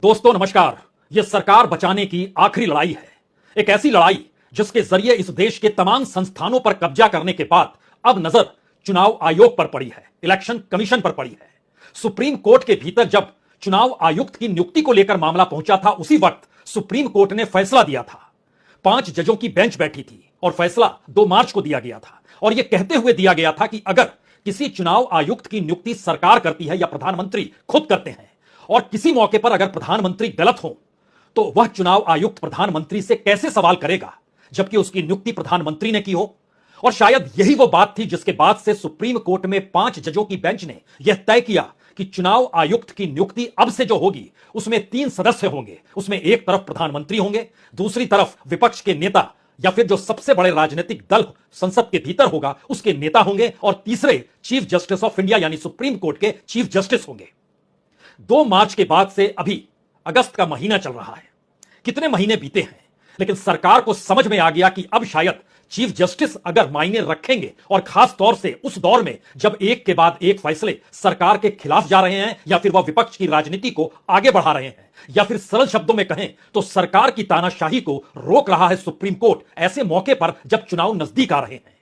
दोस्तों नमस्कार। यह सरकार बचाने की आखिरी लड़ाई है। एक ऐसी लड़ाई जिसके जरिए इस देश के तमाम संस्थानों पर कब्जा करने के बाद अब नजर चुनाव आयोग पर पड़ी है, इलेक्शन कमीशन पर पड़ी है। सुप्रीम कोर्ट के भीतर जब चुनाव आयुक्त की नियुक्ति को लेकर मामला पहुंचा था, उसी वक्त सुप्रीम कोर्ट ने फैसला दिया था। 5 जजों की बेंच बैठी थी और फैसला 2 मार्च को दिया गया था और यह कहते हुए दिया गया था कि अगर किसी चुनाव आयुक्त की नियुक्ति सरकार करती है या प्रधानमंत्री खुद करते हैं और किसी मौके पर अगर प्रधानमंत्री गलत हो तो वह चुनाव आयुक्त प्रधानमंत्री से कैसे सवाल करेगा, जबकि उसकी नियुक्ति प्रधानमंत्री ने की हो। और शायद यही वो बात थी जिसके बाद से सुप्रीम कोर्ट में 5 जजों की बेंच ने यह तय किया कि चुनाव आयुक्त की नियुक्ति अब से जो होगी उसमें 3 सदस्य होंगे। उसमें एक तरफ प्रधानमंत्री होंगे, दूसरी तरफ विपक्ष के नेता या फिर जो सबसे बड़े राजनीतिक दल संसद के भीतर होगा उसके नेता होंगे, और तीसरे चीफ जस्टिस ऑफ इंडिया यानी सुप्रीम कोर्ट के चीफ जस्टिस होंगे। 2 मार्च के बाद से अभी अगस्त का महीना चल रहा है। कितने महीने बीते हैं, लेकिन सरकार को समझ में आ गया कि अब शायद चीफ जस्टिस अगर मायने रखेंगे, और खास तौर से उस दौर में जब एक के बाद एक फैसले सरकार के खिलाफ जा रहे हैं या फिर वह विपक्ष की राजनीति को आगे बढ़ा रहे हैं, या फिर सरल शब्दों में कहें तो सरकार की तानाशाही को रोक रहा है सुप्रीम कोर्ट, ऐसे मौके पर जब चुनाव नजदीक आ रहे हैं।